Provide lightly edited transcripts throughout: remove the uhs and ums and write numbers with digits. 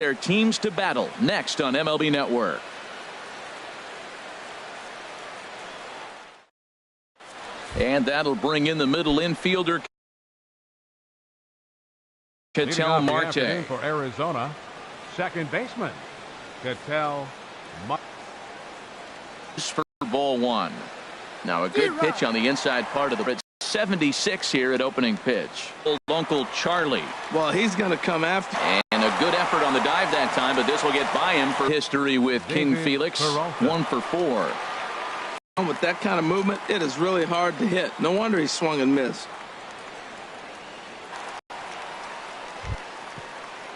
Their teams to battle next on MLB Network. And that'll bring in the middle infielder, Ketel Marte. For Arizona, second baseman, Ketel Marte. For ball one. Now a good pitch on the inside part of the pitch. 76 here at opening pitch. Old Uncle Charlie. Well, he's going to come after. And a good effort on the dive that time, but this will get by him for history with King Felix. 1 for 4. With that kind of movement, it is really hard to hit. No wonder he swung and missed.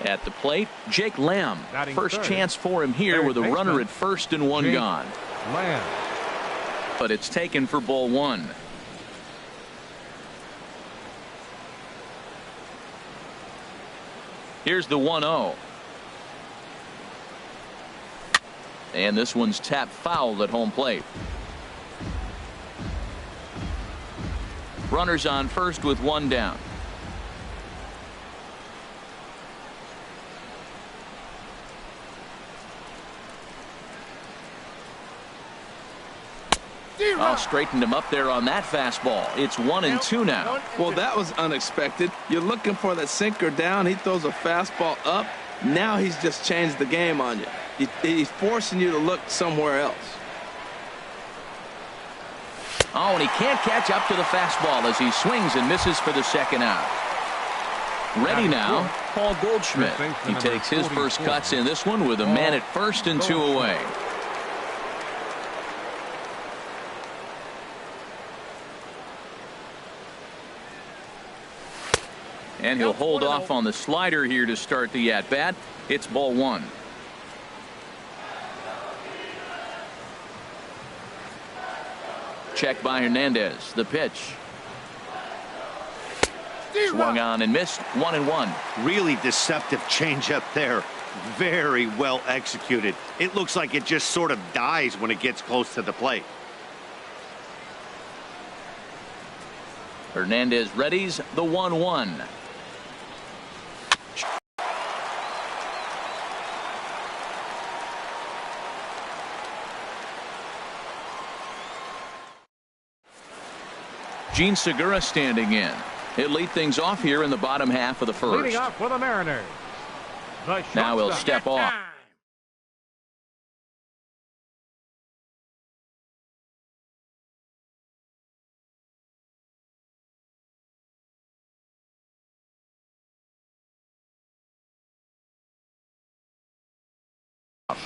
At the plate, Jake Lamb. First third. chance for him here with a runner at first and one gone. Lamb. But it's taken for ball one. Here's the 1-0. And this one's tapped foul at home plate. Runners on first with one down. Oh, straightened him up there on that fastball. It's 1-2 now. Well, that was unexpected. You're looking for that sinker down. He throws a fastball up. Now he's just changed the game on you. He's forcing you to look somewhere else. Oh, and he can't catch up to the fastball as he swings and misses for the second out. Ready now, Paul Goldschmidt. He takes his first cuts in this one with a man at first and 2 away. And he'll hold off on the slider here to start the at-bat. It's ball one. Check by Hernandez. The pitch. Swung on and missed. 1-1. Really deceptive changeup there. Very well executed. It looks like it just sort of dies when it gets close to the plate. Hernandez readies the 1-1. Gene Segura standing in. He'll lead things off here in the bottom half of the first. Leading off for the Mariners. Now he'll step off.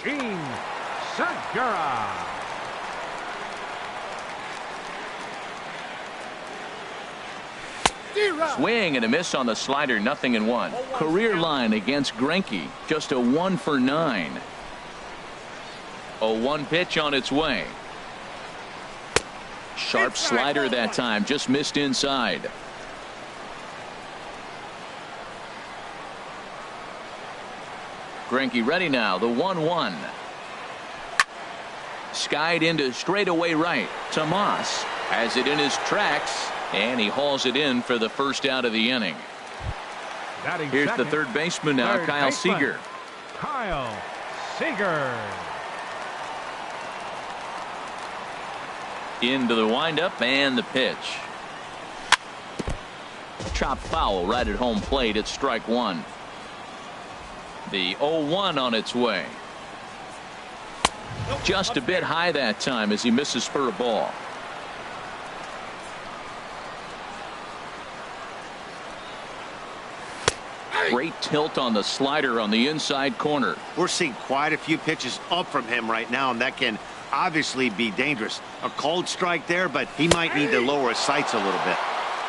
Gene Segura. Swing and a miss on the slider. 0-1. Career line against Greinke. Just a 1 for 9. A 1 pitch on its way. Sharp slider that time. Just missed inside. Greinke ready now. The 1-1. Skied into straightaway right. Tomas has it in his tracks. And he hauls it in for the first out of the inning. Here's the third baseman now, Kyle Seager. Kyle Seager. Into the windup and the pitch. Chop foul right at home plate. It's strike one. The 0-1 on its way. Just a bit high that time as he misses for a ball. Great tilt on the slider on the inside corner. We're seeing quite a few pitches up from him right now, and that can obviously be dangerous. A cold strike there, but he might need to lower his sights a little bit.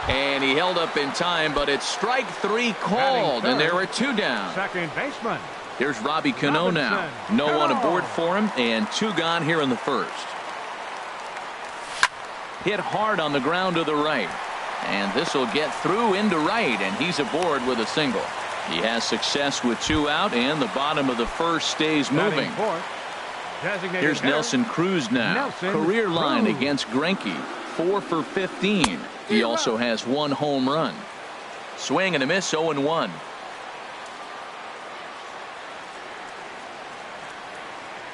And he held up in time, but it's strike 3 called, and there are 2 down. Second baseman. Here's Robbie Cano now. No one aboard for him, and 2 gone here in the first. Hit hard on the ground to the right. And this will get through into right, and he's aboard with a single. He has success with 2 out, and the bottom of the first stays moving. Here's Nelson Cruz now. Career line against Greinke. 4 for 15. He also has 1 home run. Swing and a miss. 0-1.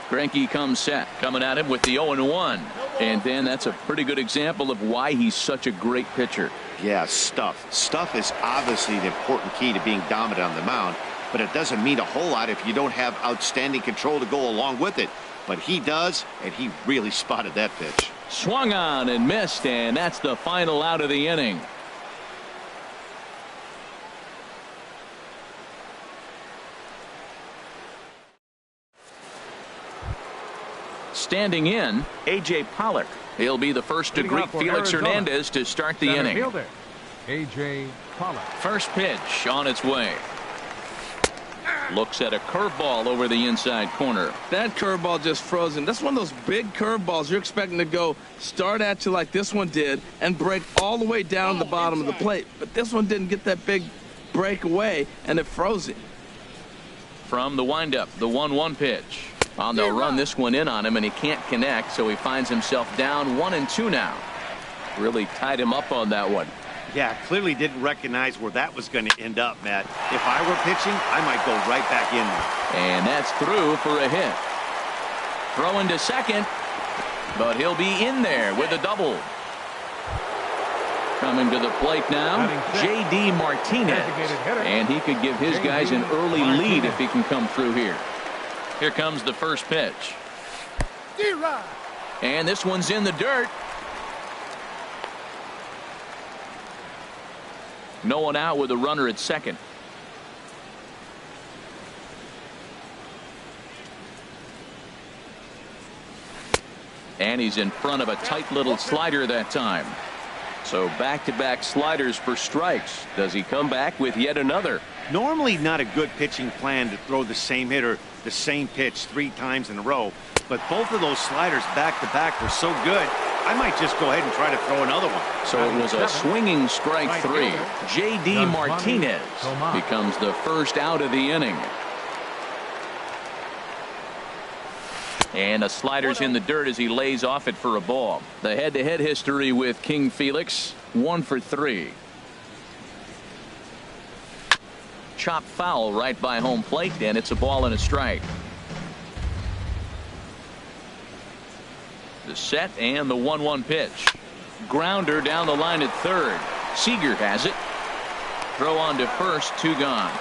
Greinke comes set, coming at him with the 0-1. And then that's a pretty good example of why he's such a great pitcher. Yeah, stuff. Stuff is obviously the important key to being dominant on the mound, but it doesn't mean a whole lot if you don't have outstanding control to go along with it. But he does, and he really spotted that pitch. Swung on and missed, and that's the final out of the inning. Standing in, A.J. Pollock. He'll be the first to greet Felix Hernandez to start the inning. Fielder, A.J. Pollock. First pitch on its way. Looks at a curveball over the inside corner. That curveball just froze him. That's one of those big curveballs you're expecting to go start at you like this one did and break all the way down the bottom of the plate. But this one didn't get that big break away, and it froze him. From the windup, the 1-1 pitch. They'll run this one in on him, and he can't connect, so he finds himself down 1-2 now. Really tied him up on that one. Yeah, clearly didn't recognize where that was going to end up, Matt. If I were pitching, I might go right back in there. And that's through for a hit. Throwing to second, but he'll be in there with a double. Coming to the plate now, J.D. Martinez. And he could give his guys an early lead if he can come through here. Here comes the first pitch. And this one's in the dirt. No one out with a runner at second. And he's in front of a tight little slider that time. So back-to-back sliders for strikes. Does he come back with yet another? Normally not a good pitching plan to throw the same hitter the same pitch 3 times in a row, but both of those sliders back-to-back were so good, I might just go ahead and try to throw another one. So it was a swinging strike 3. J.D. Martinez becomes the first out of the inning. And a slider's in the dirt as he lays off it for a ball. The head-to-head history with King Felix, 1 for 3. Chop foul right by home plate, and it's a ball and a strike. The set and the 1-1 pitch. Grounder down the line at third. Seager has it. Throw on to first, 2 gone.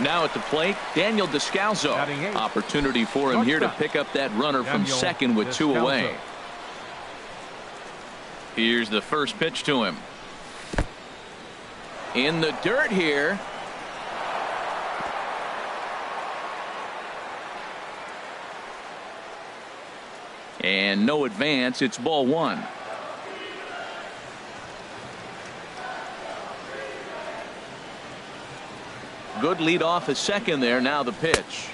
Now at the plate, Daniel Descalso. Opportunity for him here to pick up that runner from second with 2 away. Here's the first pitch to him. In the dirt here. And no advance. It's ball 1. Good lead off a second there. Now the pitch.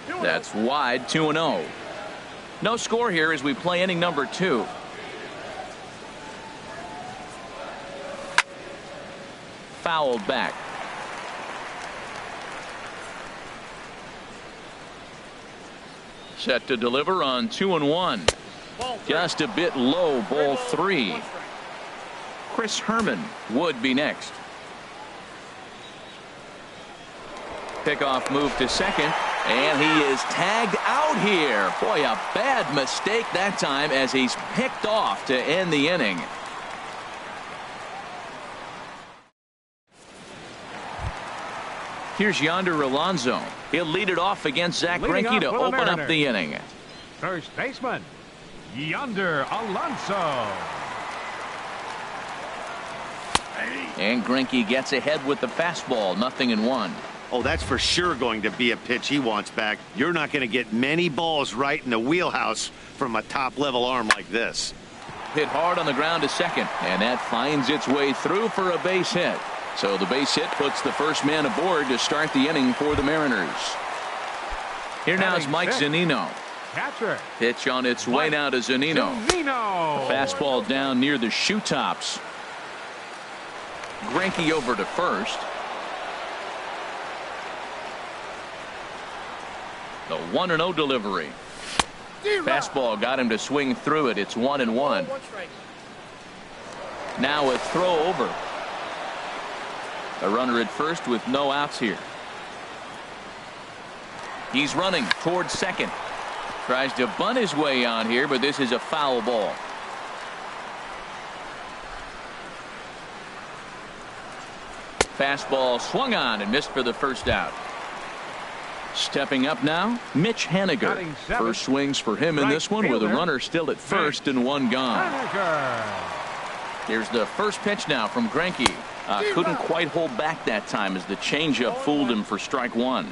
That's wide, 2-0. No score here as we play inning number 2. Fouled back. Set to deliver on 2-1. Just a bit low, ball 3. Chris Herman would be next. Pickoff move to second, and he is tagged out here. Boy, a bad mistake that time as he's picked off to end the inning. Here's Yonder Alonso. He'll lead it off against Zach Greinke to open up the inning. First baseman, Yonder Alonso. And Greinke gets ahead with the fastball, 0-1. Oh, that's for sure going to be a pitch he wants back. You're not going to get many balls right in the wheelhouse from a top-level arm like this. Hit hard on the ground to second, and that finds its way through for a base hit. So the base hit puts the first man aboard to start the inning for the Mariners. Here now is Mike Zunino. Catcher. Pitch on its way now to Zunino. Fastball down near the shoe tops. Greinke over to first. The 1-0 delivery. Fastball got him to swing through it. It's 1-1. Now a throw over. A runner at first with no outs here. He's running towards second. Tries to bunt his way on here, but this is a foul ball. Fastball swung on and missed for the first out. Stepping up now, Mitch Haniger. First swings for him in this one with a runner still at first and one gone. Here's the first pitch now from Greinke. Couldn't quite hold back that time as the changeup fooled him for strike one.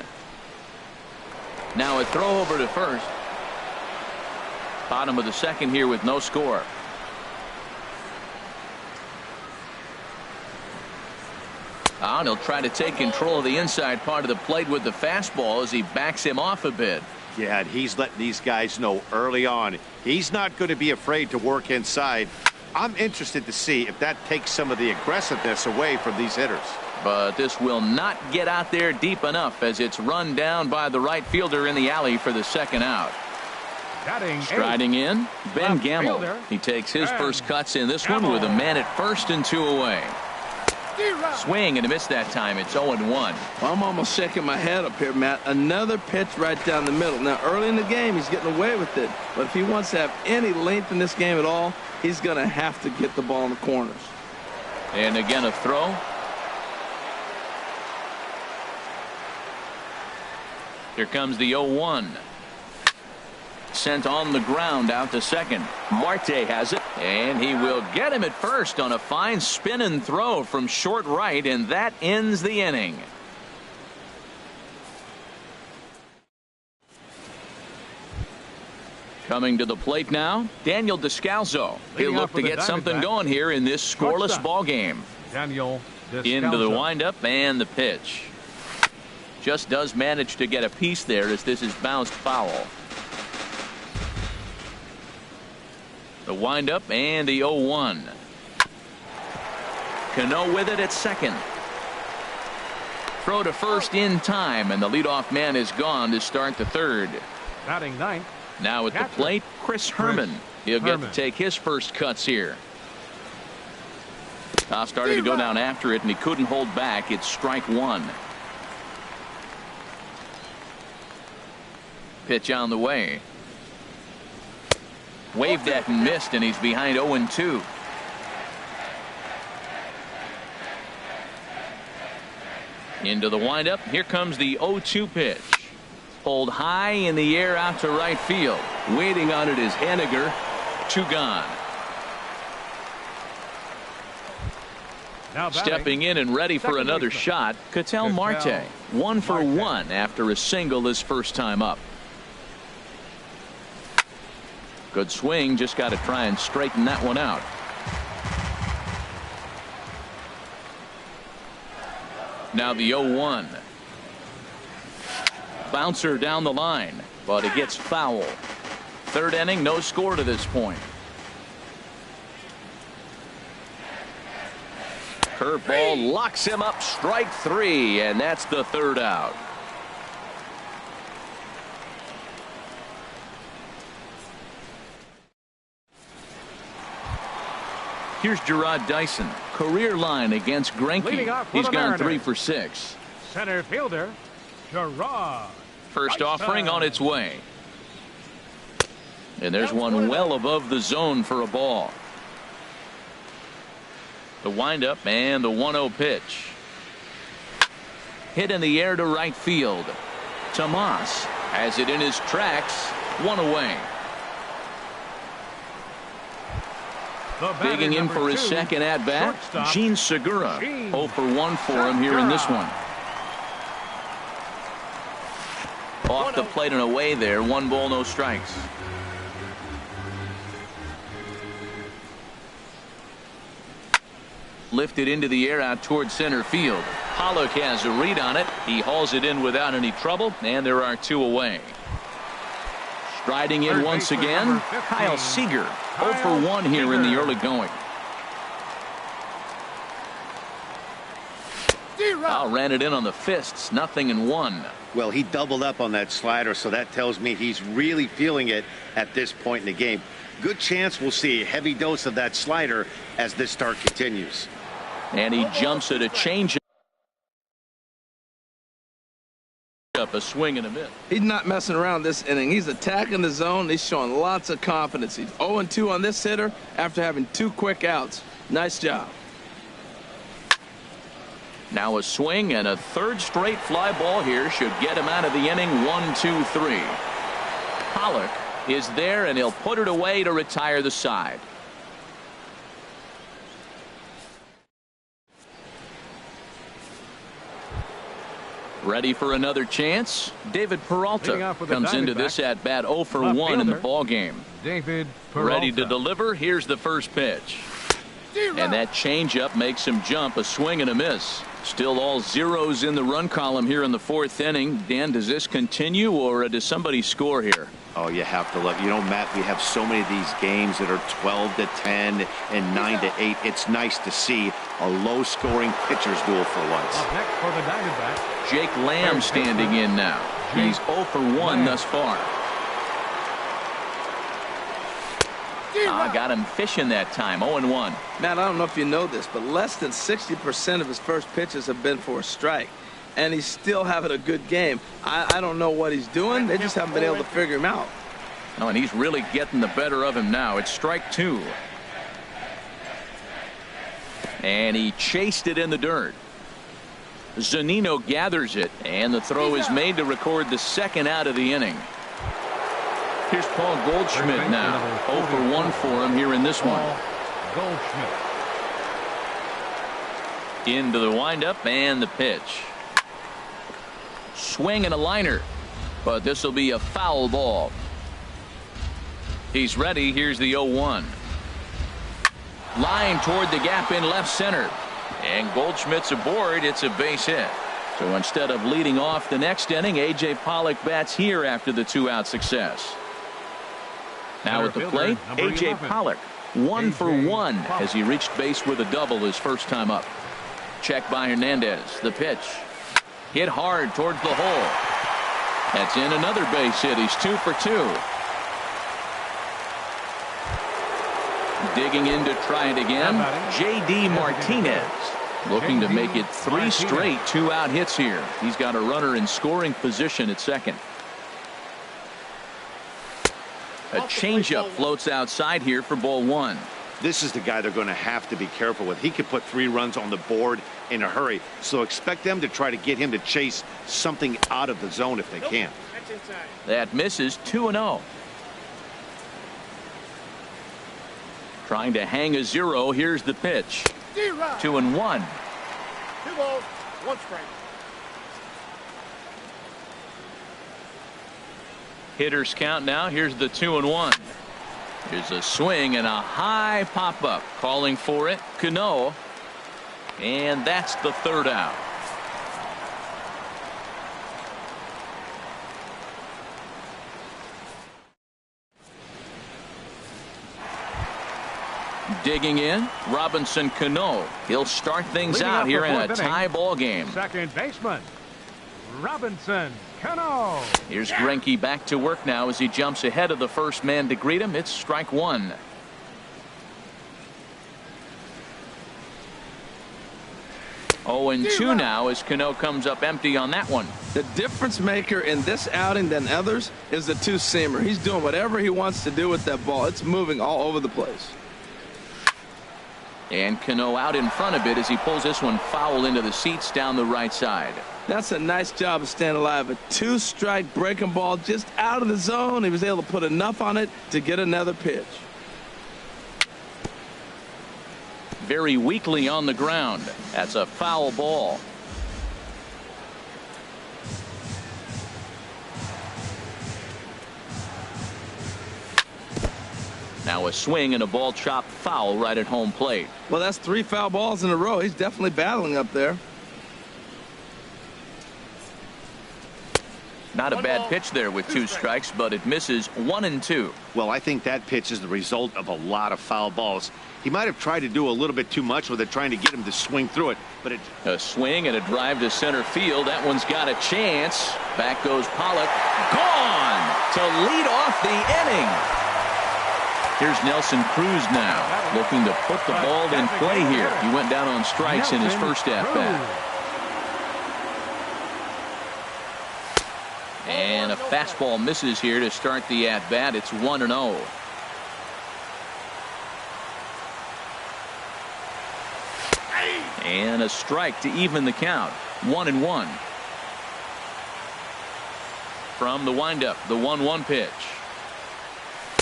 Now a throw over to first. Bottom of the second here with no score. And he'll try to take control of the inside part of the plate with the fastball as he backs him off a bit. Yeah, and he's letting these guys know early on he's not going to be afraid to work inside. I'm interested to see if that takes some of the aggressiveness away from these hitters. But this will not get out there deep enough as it's run down by the right fielder in the alley for the second out. Striding in, Ben Gamble. He takes his first cuts in this one with a man at first and 2 away. Swing and a miss that time. It's 0-1. Well, I'm almost shaking my head up here, Matt. Another pitch right down the middle. Now, early in the game, he's getting away with it. But if he wants to have any length in this game at all, he's going to have to get the ball in the corners. And again, a throw. Here comes the 0-1. Sent on the ground out to second. Marte has it, and he will get him at first on a fine spin and throw from short right, and that ends the inning. Coming to the plate now, Daniel Descalso. He'll look to get something going here in this scoreless ball game. Daniel Descalso. Into the windup and the pitch. Just does manage to get a piece there as this is bounced foul. The windup and the 0-1. Cano with it at second. Throw to first in time, and the leadoff man is gone to start the third. Batting ninth. Now at the plate, Chris Herman. He'll get to take his first cuts here. Started to go down after it, and he couldn't hold back. It's strike one. Pitch on the way. Waved at and missed, and he's behind 0-2. Into the windup. Here comes the 0-2 pitch. Pulled high in the air out to right field. Waiting on it is Haniger. 2 gone. Stepping in and ready for another shot, Ketel Marte. 1 for 1 after a single his first time up. Good swing, just got to try and straighten that one out. Now the 0-1. Bouncer down the line, but it gets foul. Third inning, no score to this point. Curveball locks him up, strike 3, and that's the third out. Here's Gerard Dyson. Career line against Greinke. He's gone 3 for 6. Center fielder, Gerard. First Dyson. offering on its way. And there's one well above the zone for a ball. The windup and the 1-0 pitch. Hit in the air to right field. Tomas has it in his tracks. 1 away. Digging in for his second at bat, Gene Segura. 0 for 1 for him here in this one. Off the plate and away there. 1 ball, no strikes. Lifted into the air out towards center field. Pollock has a read on it. He hauls it in without any trouble, and there are 2 away. Striding in once again, Kyle Seager. 0 for 1 here in the early going. Ran it in on the fists. 0-1. Well, he doubled up on that slider, so that tells me he's really feeling it at this point in the game. Good chance we'll see a heavy dose of that slider as this start continues. And he jumps at a change. Up a swing and a miss. He's not messing around this inning. He's attacking the zone. He's showing lots of confidence. He's 0-2 on this hitter after having 2 quick outs. Nice job. Now a swing and a third straight fly ball here should get him out of the inning. 1-2-3. Pollock is there, and he'll put it away to retire the side. Ready for another chance. David Peralta comes into this at bat 0 for 1 in the ball game. David Peralta. Ready to deliver. Here's the first pitch. And that changeup makes him jump. A swing and a miss. Still all zeros in the run column here in the 4th inning. Dan, does this continue, or does somebody score here? Oh, you have to look. You know, Matt, we have so many of these games that are 12-10 and 9-8. It's nice to see a low-scoring pitcher's duel for once. Up next for the Diamondbacks, Jake Lamb standing in now. He's 0 for 1 thus far. Got him fishing that time. 0-1. Matt, I don't know if you know this, but less than 60% of his first pitches have been for a strike. And he's still having a good game. I don't know what he's doing. They just haven't been able to figure him out. Oh, and he's really getting the better of him now. It's strike 2. And he chased it in the dirt. Zunino gathers it, and the throw is made to record the second out of the inning. Here's Paul Goldschmidt now. 0 for 1 for him here in this one. Goldschmidt. Into the windup and the pitch. Swing and a liner, but this will be a foul ball. He's ready. Here's the 0-1. Line toward the gap in left center, and Goldschmidt's aboard. It's a base hit. So instead of leading off the next inning, A.J. Pollock bats here after the 2-out success. Now at the plate, A.J. Pollock 1 for 1 as he reached base with a double his first time up. Check by Hernandez. The pitch. Hit hard towards the hole. That's in another base hit. He's 2 for 2. Digging in to try it again. J.D. Martinez looking to make it 3 straight 2-out hits here. He's got a runner in scoring position at second. A changeup floats outside here for ball 1. This is the guy they're going to have to be careful with. He could put 3 runs on the board in a hurry. So expect them to try to get him to chase something out of the zone if they can. That misses. 2-0. Trying to hang a 0. Here's the pitch. 2-1. 2 balls, 1 strike. Hitters count now. Here's the 2-1. Here's a swing and a high pop up. Calling for it. Cano. And that's the 3rd out. Digging in, Robinson Cano. He'll start things out here in a tie ball game. Second baseman, Robinson Cano. Here's Greinke back to work now as he jumps ahead of the first man to greet him. It's strike 1. And 2 now as Cano comes up empty on that one. The difference maker in this outing than others is the 2-seamer. He's doing whatever he wants to do with that ball. It's moving all over the place. And Cano out in front of it as he pulls this one foul into the seats down the right side. That's a nice job of staying alive. A 2-strike breaking ball just out of the zone. He was able to put enough on it to get another pitch. Very weakly on the ground. That's a foul ball. Now a swing and a ball chopped foul right at home plate. Well, that's 3 foul balls in a row. He's definitely battling up there. Not a bad pitch there with 2 strikes, but it misses. 1-2. Well, I think that pitch is the result of a lot of foul balls. He might have tried to do a little bit too much with it, trying to get him to swing through it, but a swing and a drive to center field. That one's got a chance. Back goes Pollock. Gone to lead off the inning. Here's Nelson Cruz now, looking to put the ball in play here. He went down on strikes in his first at bat. And a fastball misses here to start the at-bat. It's 1-0. And a strike to even the count. 1-1. From the windup, the 1-1 pitch.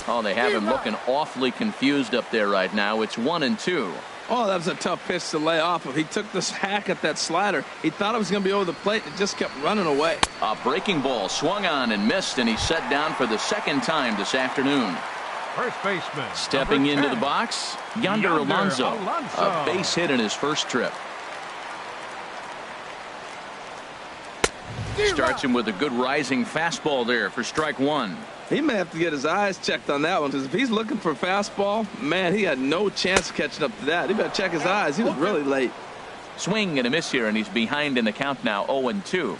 Oh, they have him looking awfully confused up there right now. It's 1-2. Oh, that was a tough pitch to lay off of. He took this hack at that slider. He thought it was going to be over the plate. It just kept running away. A breaking ball swung on and missed, and he's set down for the second time this afternoon. First baseman. Stepping into 10. the box, Yonder Alonso. A base hit in his first trip. Starts him with a good rising fastball there for strike one. He may have to get his eyes checked on that one, because if he's looking for a fastball, man, he had no chance of catching up to that. He better check his eyes. He was really late. Swing and a miss here, and he's behind in the count now, 0-2.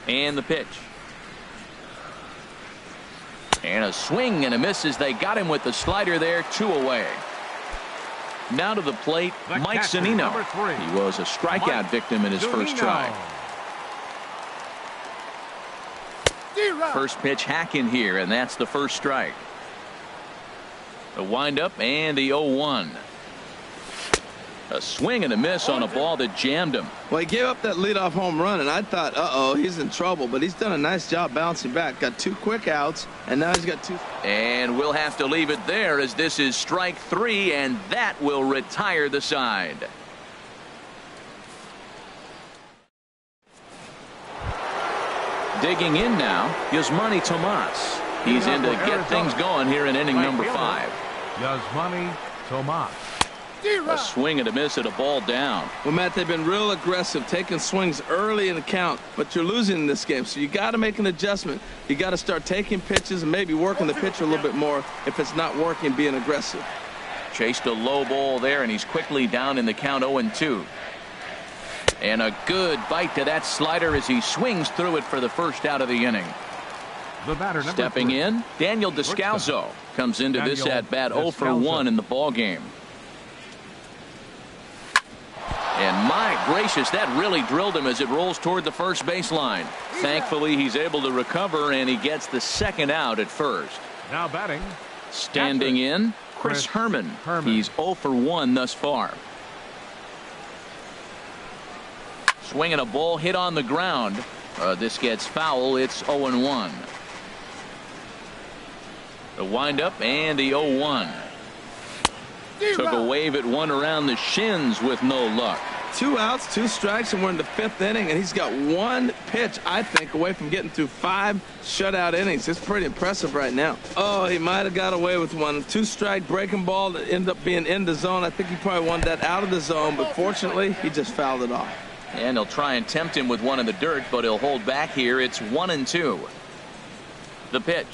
And the pitch. And a swing and a miss as they got him with the slider there, 2 away. Now to the plate, Mike Zunino. He was a strikeout victim in his first try. First pitch hack in here, and that's the first strike. The windup and the 0-1. A swing and a miss on a ball that jammed him. Well, he gave up that leadoff home run, and I thought, uh-oh, he's in trouble. But he's done a nice job bouncing back. Got 2 quick outs, and now he's got 2. And we'll have to leave it there, as this is strike 3, and that will retire the side. Digging in now, Yasmani Tomas. He's in to get things going here in inning number 5. Yasmani Tomas. A swing and a miss at a ball down. Well, Matt, they've been real aggressive, taking swings early in the count, but you're losing in this game, so you got to make an adjustment. You got to start taking pitches and maybe working the pitcher a little bit more if it's not working, being aggressive. Chased a low ball there, and he's quickly down in the count, 0-2. And a good bite to that slider as he swings through it for the first out of the inning. The batter, stepping 3. in, Daniel Descalso comes into this at bat 0 for 1 in the ball game. And my gracious, that really drilled him as it rolls toward the first baseline. Thankfully, he's able to recover, and he gets the second out at first. Now batting. Standing in, Chris Herman. He's 0 for 1 thus far. Swinging a ball hit on the ground. This gets foul. It's 0-1. The windup and the 0-1. Took a wave at one around the shins with no luck. 2 outs, 2 strikes, and we're in the 5th inning, and he's got 1 pitch, I think, away from getting through 5 shutout innings. It's pretty impressive right now. Oh, he might have got away with one. 2-strike breaking ball that ended up being in the zone. I think he probably wanted that out of the zone, but fortunately, he just fouled it off. And he'll try and tempt him with one in the dirt, but he'll hold back here. It's 1-2. The pitch.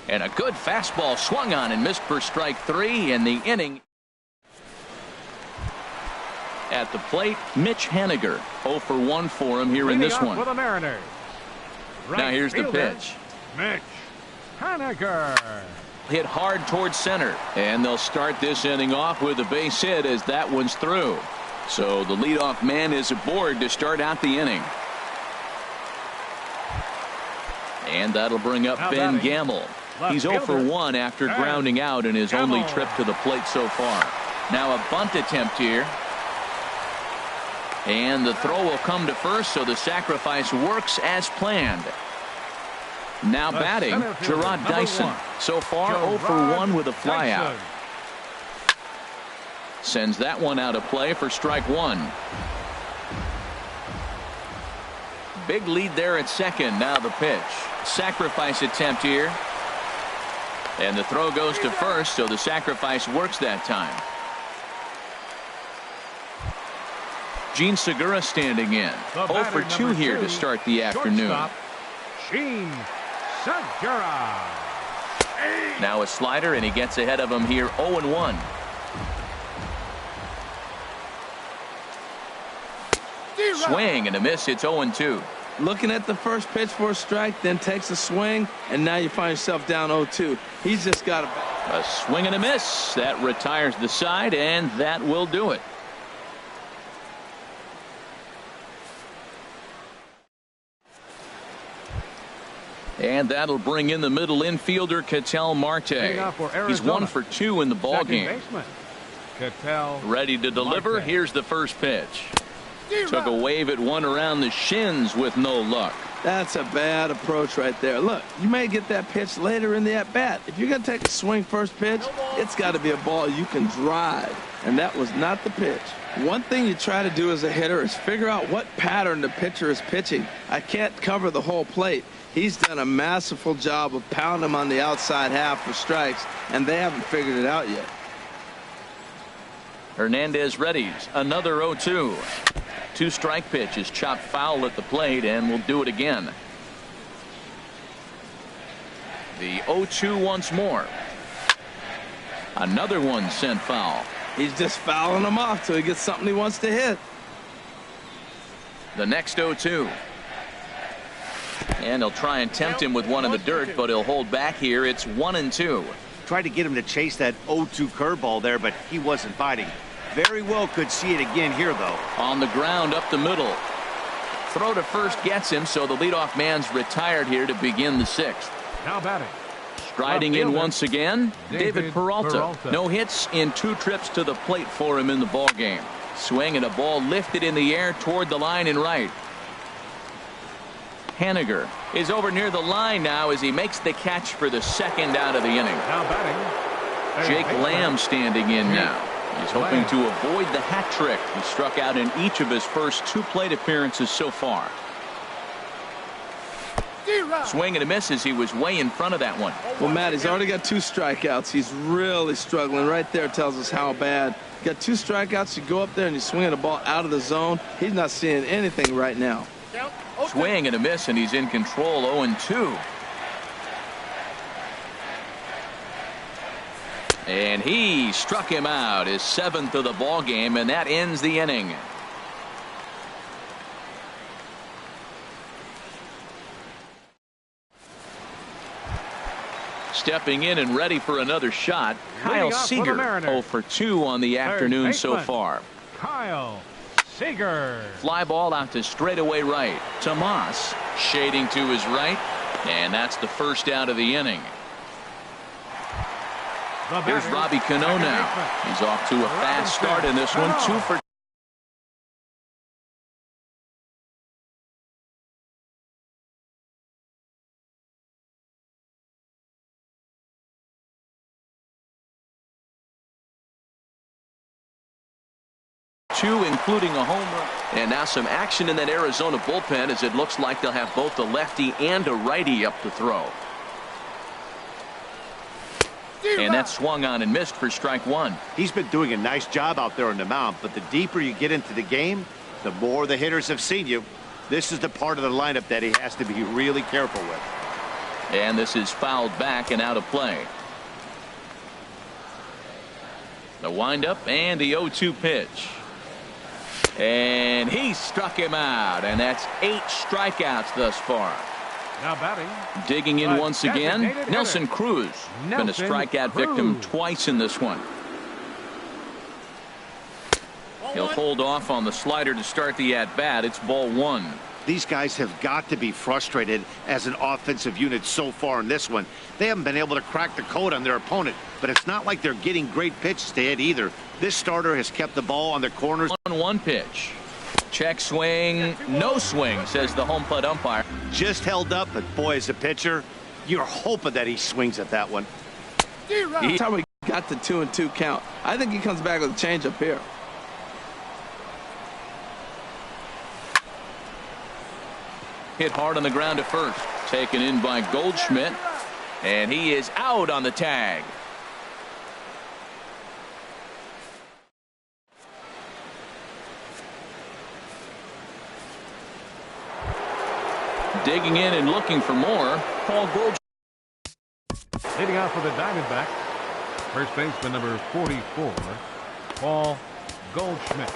And a good fastball swung on and missed for strike 3 in the inning. At the plate, Mitch Haniger. 0 for 1 for him here in this one. For the Mariners. Now here's the pitch. Mitch Haniger. Hit hard towards center. And they'll start this inning off with a base hit as that one's through. So the leadoff man is aboard to start out the inning. And that'll bring up Ben Gamble. He's 0 for 1 after grounding out in his only trip to the plate so far. Now a bunt attempt here. And the throw will come to first, so the sacrifice works as planned. Now batting, Gerard Dyson. So far 0 for 1 with a flyout. Sends that one out of play for strike 1. Big lead there at second. Now the pitch. Sacrifice attempt here. And the throw goes to first, so the sacrifice works that time. Gene Segura standing in. 0 for 2 here to start the afternoon. Gene Segura. Now a slider, and he gets ahead of him here, 0-1. Swing and a miss. It's 0-2. Looking at the first pitch for a strike, then takes a swing, and now you find yourself down 0-2. He's just got a swing and a miss. That retires the side, and that will do it. And that'll bring in the middle infielder, Ketel Marte. He's 1 for 2 in the ballgame. Ready to deliver. Marte. Here's the first pitch. Took a wave at one around the shins with no luck. That's a bad approach right there. Look, you may get that pitch later in the at-bat. If you're going to take a swing first pitch, it's got to be a ball you can drive. And that was not the pitch. One thing you try to do as a hitter is figure out what pattern the pitcher is pitching. I can't cover the whole plate. He's done a masterful job of pounding him on the outside half for strikes, and they haven't figured it out yet. Hernandez readies. Another 0-2. 2-strike pitch is chopped foul at the plate, and we'll do it again. The 0-2 once more. Another one sent foul. He's just fouling him off till he gets something he wants to hit. The next 0-2. And he'll try and tempt him with one in the dirt, but he'll hold back here. It's 1-2. Tried to get him to chase that 0-2 curveball there, but he wasn't biting. Very well could see it again here, though. On the ground up the middle. Throw to first gets him, so the leadoff man's retired here to begin the 6th. Now batting. Striding in once again, David Peralta. No hits in 2 trips to the plate for him in the ballgame. Swing and a ball lifted in the air toward the line and right. Haniger is over near the line now as he makes the catch for the 2nd out of the inning. Now batting. Jake Lamb standing in now. He's hoping to avoid the hat trick. He struck out in each of his first 2 plate appearances so far. Swing and a miss as he was way in front of that one. Well, Matt, he's already got 2 strikeouts. He's really struggling. Right there tells us how bad. Got 2 strikeouts. You go up there and you swing at a ball out of the zone. He's not seeing anything right now. Swing and a miss, and he's in control. 0-2. And he struck him out, his 7th of the ball game, and that ends the inning. Stepping in and ready for another shot, Kyle Seager. 0 for 2 on the afternoon so far. Kyle Seager. Fly ball out to straightaway right. Tomas shading to his right, and that's the 1st out of the inning. Here's Robbie Cano now. He's off to a fast start in this one. 2 for 2, including a home run. And now some action in that Arizona bullpen as it looks like they'll have both a lefty and a righty up to throw. And that swung on and missed for strike 1. He's been doing a nice job out there on the mound, but the deeper you get into the game, the more the hitters have seen you. This is the part of the lineup that he has to be really careful with. And this is fouled back and out of play. The windup and the 0-2 pitch. And he struck him out, and that's 8 strikeouts thus far. Now batting. Digging in once again, Nelson Cruz. Been a strikeout victim twice in this one. He'll hold off on the slider to start the at-bat. It's ball 1. These guys have got to be frustrated as an offensive unit so far in this one. They haven't been able to crack the code on their opponent, but it's not like they're getting great pitches to hit either. This starter has kept the ball on their corners. 1-1 pitch. Check swing, no swing, says the home plate umpire. Just held up, but boy, as a pitcher, you're hoping that he swings at that one. That's how we got the 2-2 count. I think he comes back with a changeup here. Hit hard on the ground to first. Taken in by Goldschmidt. And he is out on the tag. Digging in and looking for more, Paul Goldschmidt. Leading off for the Diamondbacks, first baseman number 44, Paul Goldschmidt.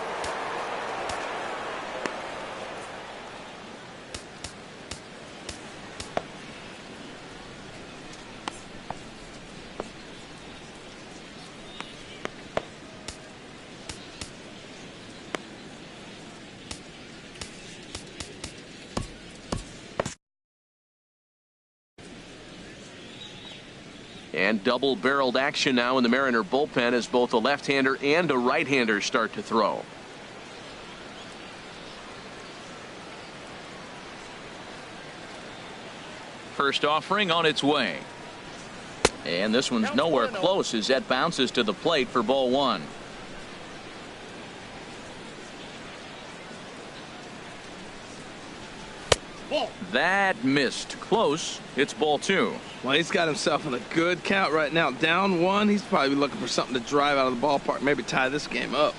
And double-barreled action now in the Mariner bullpen as both a left-hander and a right-hander start to throw. First offering on its way. And this one's nowhere close as that bounces to the plate for ball one. That missed. Close. It's ball two. Well, he's got himself in a good count right now. Down one, he's probably looking for something to drive out of the ballpark, maybe tie this game up.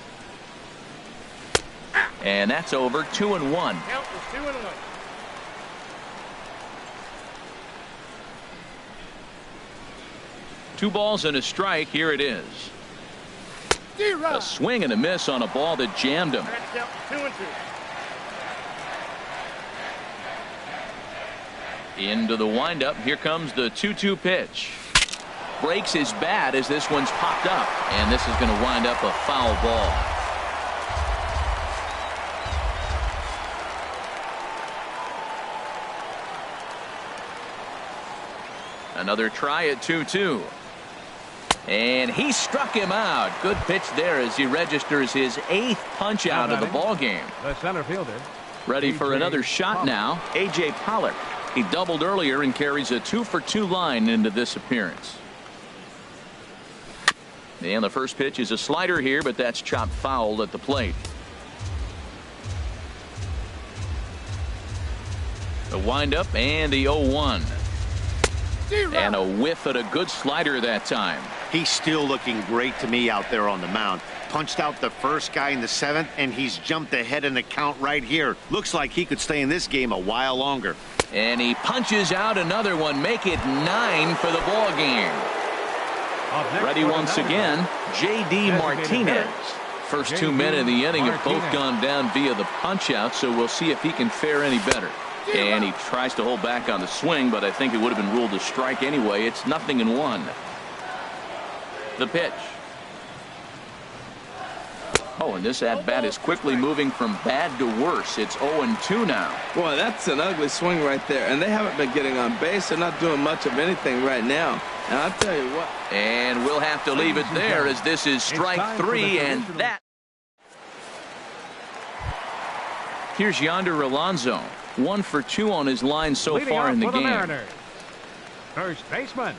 And that's over. 2-1. Count is 2-1. Two balls and a strike. Here it is. A swing and a miss on a ball that jammed him. Count 2-2. Into the windup. Here comes the 2-2 pitch. Breaks his bat as this one's popped up. And this is going to wind up a foul ball. Another try at 2-2. And he struck him out. Good pitch there as he registers his 8th punch out of the ball game. The center fielder. Ready for another shot now. A.J. Pollock. He doubled earlier and carries a 2-for-2 line into this appearance. And the first pitch is a slider here, but that's chopped foul at the plate. The windup and the 0-1. And a whiff at a good slider that time. He's still looking great to me out there on the mound. Punched out the first guy in the 7th, and he's jumped ahead in the count right here. Looks like he could stay in this game a while longer. And he punches out another one. Make it 9 for the ball game. Ready once again, J.D. Martinez. First 2 men in the inning have both gone down via the punch out, so we'll see if he can fare any better. And he tries to hold back on the swing, but I think it would have been ruled a strike anyway. It's 0-1. The pitch. Oh, and this at-bat is quickly moving from bad to worse. It's 0-2 now. Boy, that's an ugly swing right there. And they haven't been getting on base. They're not doing much of anything right now. And I'll tell you what. And we'll have to leave it there as this is strike 3, and that. Here's Yonder Alonso. 1 for 2 on his line so far in the game. First baseman,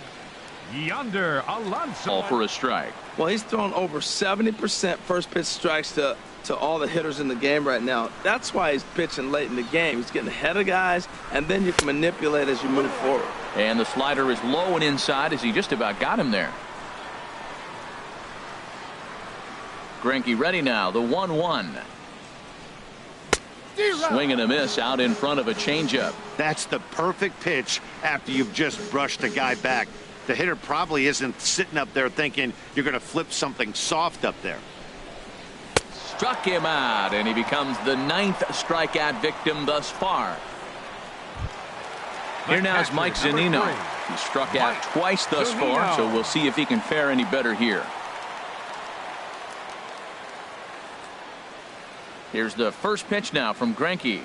Yonder Alonso. All for a strike. Well, he's thrown over 70% first pitch strikes to all the hitters in the game right now. That's why he's pitching late in the game. He's getting ahead of guys, and then you can manipulate as you move forward. And the slider is low and inside as he just about got him there. Greinke ready now. The 1-1. Swing and a miss out in front of a changeup. That's the perfect pitch after you've just brushed a guy back. The hitter probably isn't sitting up there thinking you're going to flip something soft up there. Struck him out, and he becomes the 9th strikeout victim thus far. Here now is Mike Zunino. He struck out twice thus far, so we'll see if he can fare any better here. Here's the first pitch now from Greinke.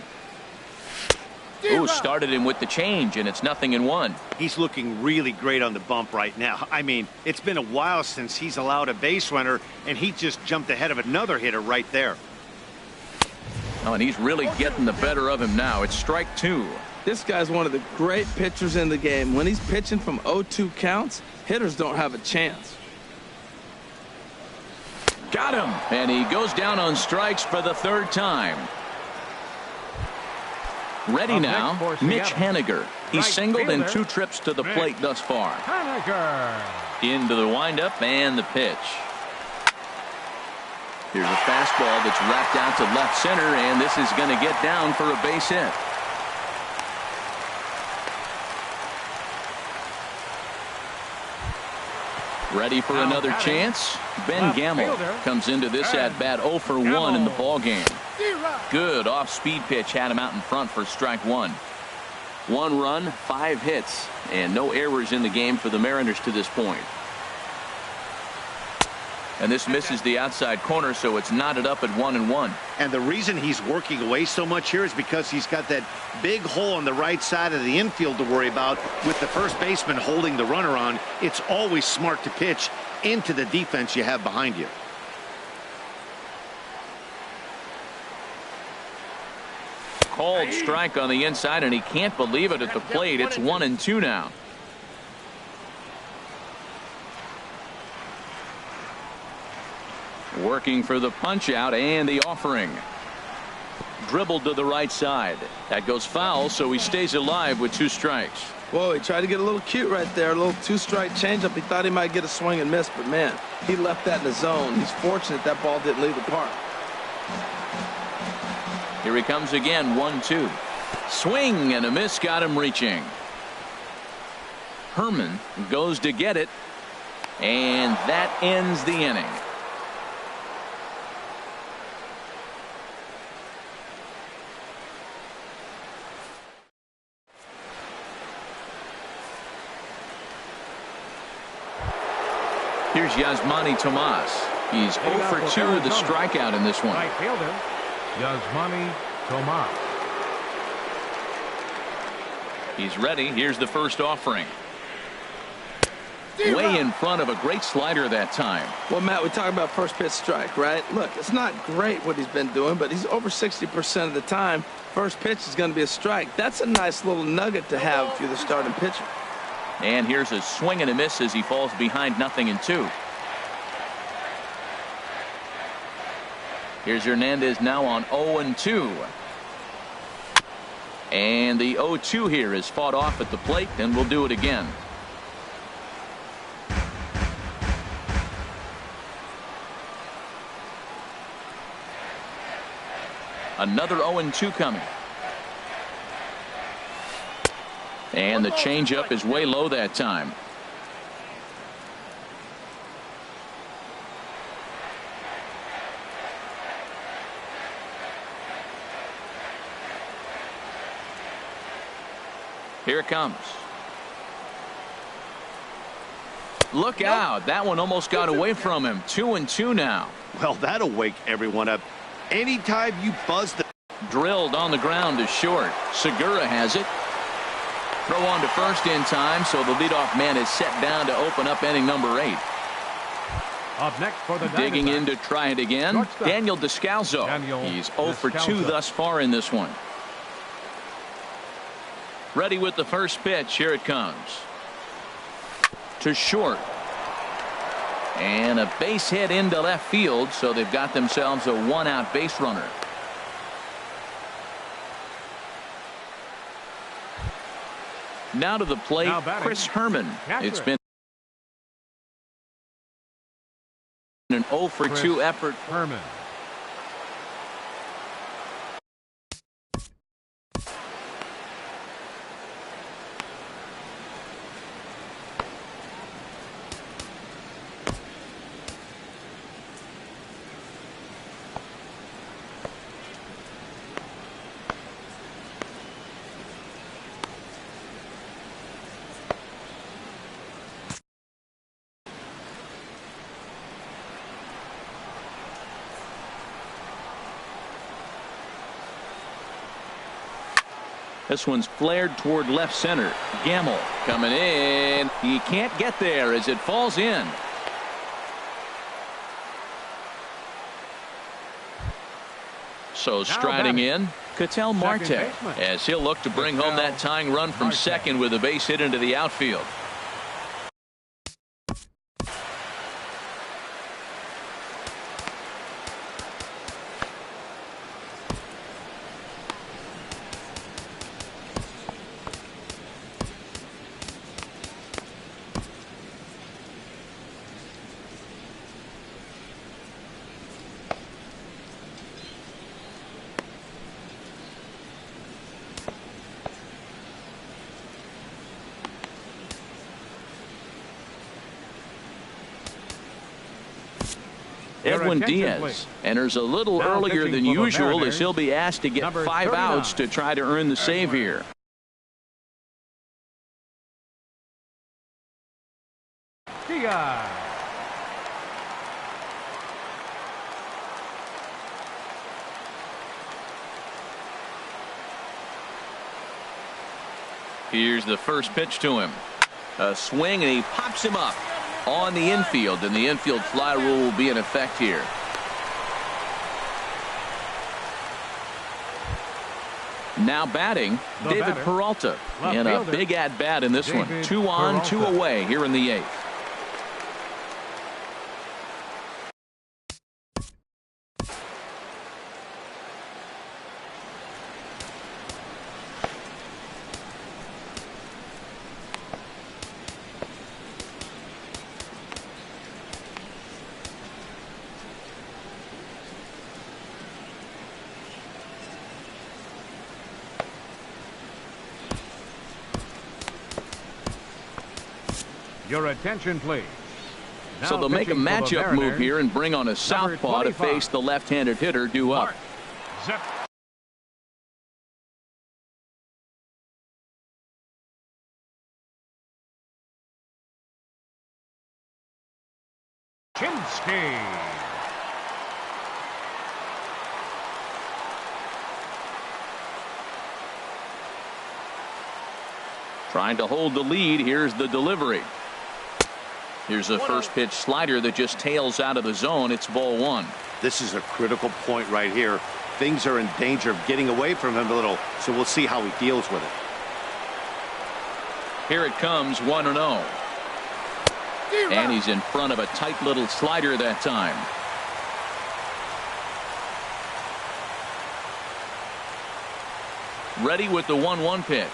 Ooh, started him with the change, and it's 0-1. He's looking really great on the bump right now. I mean, it's been a while since he's allowed a base runner, and he just jumped ahead of another hitter right there. Oh, and he's really getting the better of him now. It's strike 2. This guy's one of the great pitchers in the game. When he's pitching from 0-2 counts, hitters don't have a chance. Got him, and he goes down on strikes for the 3rd time. Ready now, Mitch Haniger. He's singled in 2 trips to the plate thus far. Into the windup and the pitch. Here's a fastball that's wrapped out to left center, and this is going to get down for a base hit. Ready for another chance? Ben Gamble comes into this at-bat 0 for 1 in the ballgame. Good off-speed pitch had him out in front for strike 1. 1 run, 5 hits, and no errors in the game for the Mariners to this point. And this misses the outside corner, so it's knotted up at 1-1. And the reason he's working away so much here is because he's got that big hole on the right side of the infield to worry about. With the first baseman holding the runner on, it's always smart to pitch into the defense you have behind you. Called strike on the inside, and he can't believe it at the plate. It's 1-2 now. Working for the punch out and the offering. Dribbled to the right side. That goes foul, so he stays alive with 2 strikes. Whoa, he tried to get a little cute right there. A little 2-strike changeup. He thought he might get a swing and miss, but man, he left that in the zone. He's fortunate that ball didn't leave the park. Here he comes again, 1-2. Swing and a miss, got him reaching. Herman goes to get it, and that ends the inning. Here's Yasmani Tomas. He's 0 for 2 with the strikeout in this one. Right fielder, Yasmani Tomas. He's ready. Here's the first offering. Way in front of a great slider that time. Well, Matt, we talk about first pitch strike, right? Look, it's not great what he's been doing, but he's over 60% of the time. First pitch is going to be a strike. That's a nice little nugget to have if you're the starting pitcher. And here's a swing and a miss as he falls behind 0-2. Here's Hernandez now on 0-2. And the 0-2 here is fought off at the plate, and we'll do it again. Another 0-2 coming. And the changeup is way low that time. Here it comes. Look out. That one almost got away from him. 2-2 now. Well, that'll wake everyone up. Anytime you buzz the... Drilled on the ground to short. Segura has it. Throw on to first in time, so the leadoff man is set down to open up inning number 8. Up next for the digging in to try it again, Daniel Descalzo. He's 0 for 2 thus far in this one. Ready with the first pitch. Here it comes. To short. And a base hit into left field, so they've got themselves a 1-out base runner. Now to the plate, Chris Herman. It's been an 0 for 2 effort. Herman. This one's flared toward left center. Gamble coming in. He can't get there as it falls in. So striding in, Ketel Marte, as he'll look to bring home that tying run from second with a base hit into the outfield. Edwin Diaz enters a little earlier than usual as he'll be asked to get 5 outs to try to earn the save here. Here's the first pitch to him. A swing, and he pops him up on the infield, and the infield fly rule will be in effect here. Now batting, David Peralta, and a big at-bat in this one. 2 on, 2 away here in the 8th. Your attention, please. Now So they'll make a pitching for the matchup move Mariners, here and bring on a southpaw to 25. face the left-handed hitter due up. Zip. Chinsky. Trying to hold the lead. Here's the delivery. Here's a first pitch slider that just tails out of the zone. It's ball 1. This is a critical point right here. Things are in danger of getting away from him a little, so we'll see how he deals with it. Here it comes, 1-0. And he's in front of a tight little slider that time. Ready with the 1-1 pitch.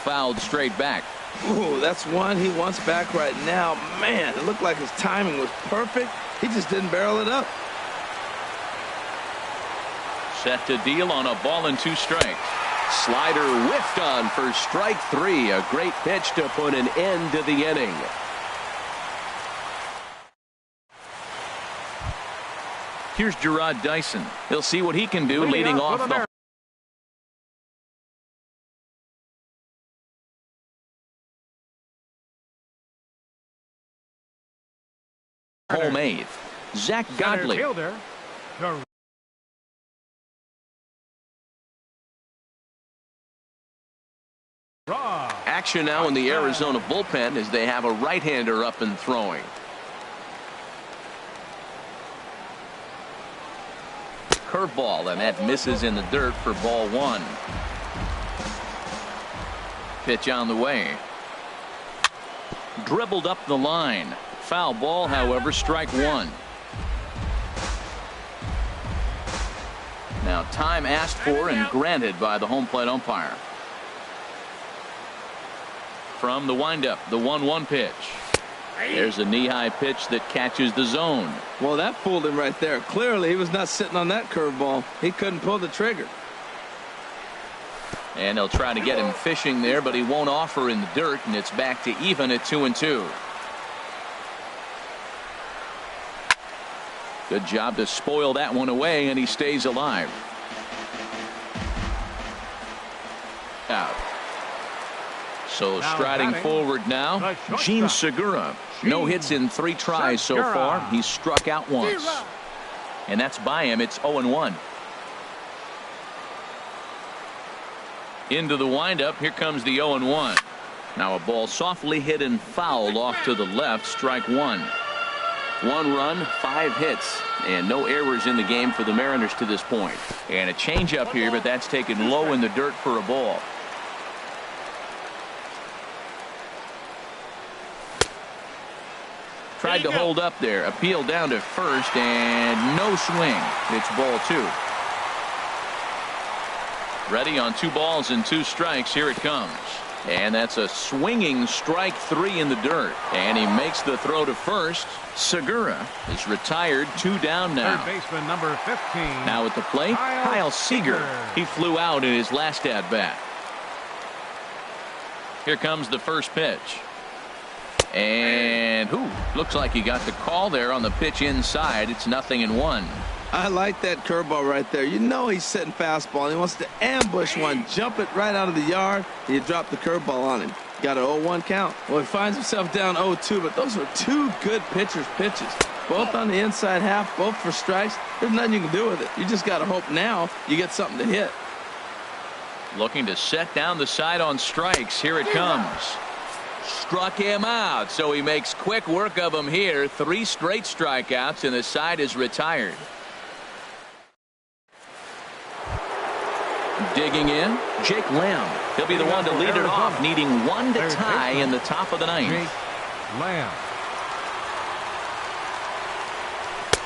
Fouled straight back. Ooh, that's one he wants back right now. Man, it looked like his timing was perfect. He just didn't barrel it up. Set to deal on a ball and 2 strikes. Slider whiffed on for strike 3. A great pitch to put an end to the inning. Here's Gerard Dyson. He'll see what he can do leading off the home 8th. Zach Godley. Fielder. Action now in the Arizona bullpen as they have a right-hander up and throwing. Curveball, and that misses in the dirt for ball 1. Pitch on the way. Dribbled up the line. Foul ball, however, strike 1. Now time asked for and granted by the home plate umpire. From the windup, the 1-1 pitch. There's a knee-high pitch that catches the zone. Well, that fooled him right there. Clearly, he was not sitting on that curveball. He couldn't pull the trigger. And they'll try to get him fishing there, but he won't offer in the dirt, and it's back to even at 2-2. Good job to spoil that one away, and he stays alive. Out. So striding forward now, Gene Segura. No hits in 3 tries so far. He's struck out once. And that's by him. It's 0-1. Into the windup. Here comes the 0-1. Now a ball softly hit and fouled off to the left. Strike 1. 1 run, 5 hits, and no errors in the game for the Mariners to this point. And a changeup here, but that's taken low in the dirt for a ball. Tried to hold up there. Appeal down to first, and no swing. It's ball 2. Ready on 2 balls and 2 strikes. Here it comes. And that's a swinging strike 3 in the dirt. And he makes the throw to first. Segura is retired. 2 down now. Third baseman number 15. Now at the plate, Kyle Seager. He flew out in his last at bat. Here comes the first pitch. And looks like he got the call there on the pitch inside. It's 0-1. I like that curveball right there. You know he's setting fastball. He wants to ambush one, jump it right out of the yard. You drop the curveball on him. Got an 0-1 count. Well, he finds himself down 0-2, but those are 2 good pitchers' pitches. Both on the inside half, both for strikes. There's nothing you can do with it. You just got to hope now you get something to hit. Looking to set down the side on strikes. Here it comes. Struck him out, so he makes quick work of him here. 3 straight strikeouts, and the side is retired. Digging in, Jake Lamb. He'll be the one to lead it off, needing 1 to tie in the top of the 9th. Jake Lamb.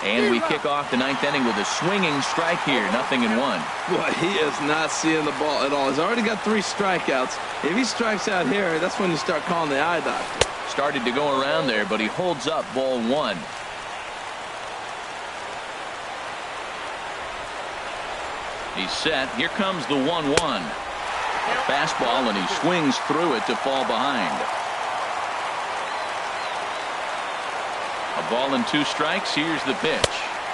And we kick off the 9th inning with a swinging strike here. 0-1. Boy, he is not seeing the ball at all. He's already got 3 strikeouts. If he strikes out here, that's when you start calling the eye doctor. Started to go around there, but he holds up ball 1. He's set. Here comes the 1-1. A fastball, and he swings through it to fall behind. A ball and 2 strikes. Here's the pitch.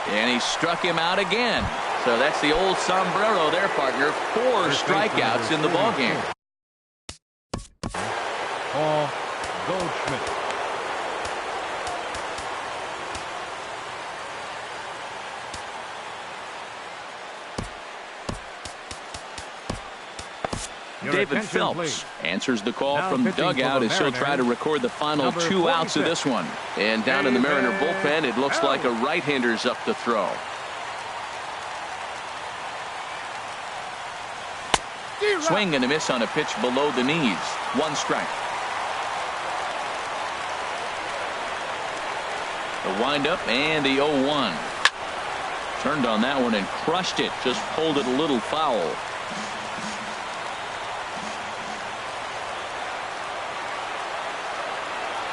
And he struck him out again. So that's the old sombrero there, partner. 4 strikeouts in the ballgame. Paul Goldschmidt. David Phelps answers the call from the dugout as he'll try to record the final 2 outs of this one. And down in the Mariner bullpen, it looks like a right-hander's up to throw. Swing and a miss on a pitch below the knees. 1 strike. The windup and the 0-1. Turned on that one and crushed it. Just pulled it a little foul.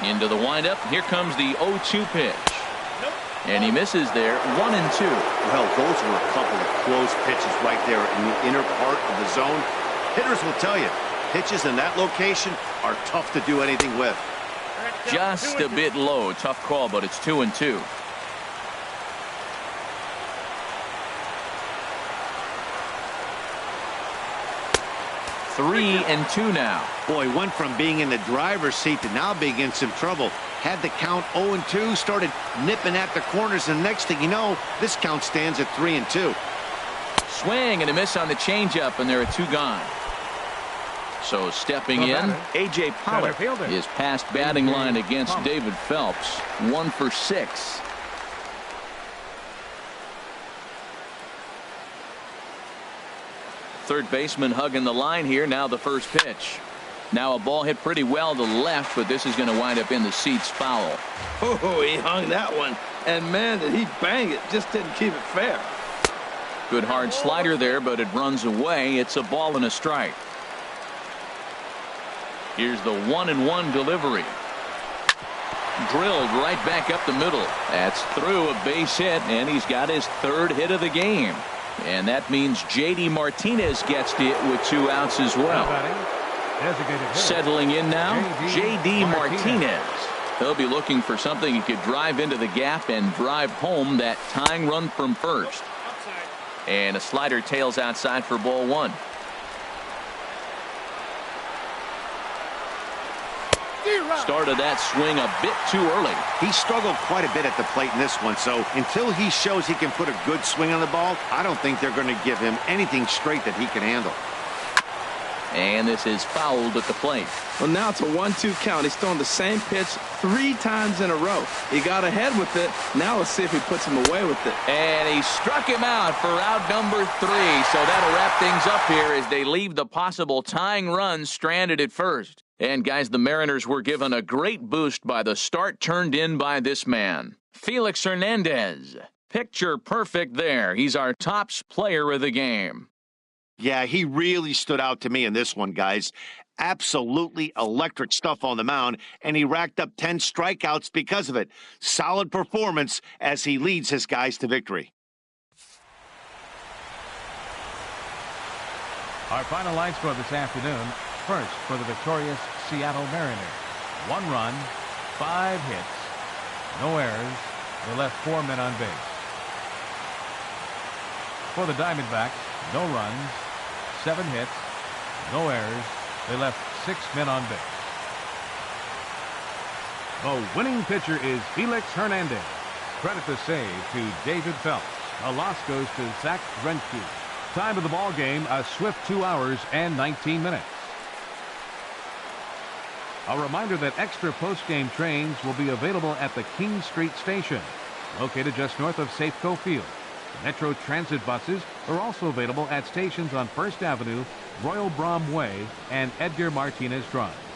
Into the windup. Here comes the 0-2 pitch. And he misses there. 1-2. Well, those were a couple of close pitches right there in the inner part of the zone. Hitters will tell you, pitches in that location are tough to do anything with. Just a bit low. Tough call, but it's 2-2. Three and 2 now. Boy, went from being in the driver's seat to now being in some trouble. Had the count 0-2, started nipping at the corners, and next thing you know, this count stands at 3-2. Swing and a miss on the changeup, and there are 2 gone. So stepping in, A.J. Pollock is past batting line against David Phelps. 1 for 6. Third baseman hugging the line here. Now the first pitch. Now a ball hit pretty well to left, but this is going to wind up in the seats foul. Oh, he hung that one. And, man, did he bang it. Just didn't keep it fair. Good hard slider there, but it runs away. It's a ball and a strike. Here's the 1-1 delivery. Drilled right back up the middle. That's through a base hit, and he's got his 3rd hit of the game. And that means J.D. Martinez gets it with 2 outs as well. Settling in now, J.D. Martinez. He'll be looking for something he could drive into the gap and drive home that tying run from first. And a slider tails outside for ball 1. Started that swing a bit too early. He struggled quite a bit at the plate in this one, so until he shows he can put a good swing on the ball, I don't think they're going to give him anything straight that he can handle. And this is fouled at the plate. Well, now it's a 1-2 count. He's thrown the same pitch 3 times in a row. He got ahead with it. Now let's see if he puts him away with it. And he struck him out for out number 3. So that'll wrap things up here as they leave the possible tying run stranded at first. And guys, the Mariners were given a great boost by the start turned in by this man, Felix Hernandez. Picture perfect there. He's our top player of the game. Yeah, he really stood out to me in this one, guys. Absolutely electric stuff on the mound, and he racked up 10 strikeouts because of it. Solid performance as he leads his guys to victory. Our final line score this afternoon. First for the victorious Seattle Mariners. 1 run, 5 hits, no errors. They left 4 men on base. For the Diamondbacks, no runs, 7 hits, no errors. They left 6 men on base. The winning pitcher is Felix Hernandez. Credit the save to David Phelps. A loss goes to Zach Greinke. Time of the ball game, a swift 2 hours and 19 minutes. A reminder that extra post-game trains will be available at the King Street Station, located just north of Safeco Field. Metro Transit buses are also available at stations on First Avenue, Royal Brom Way, and Edgar Martinez Drive.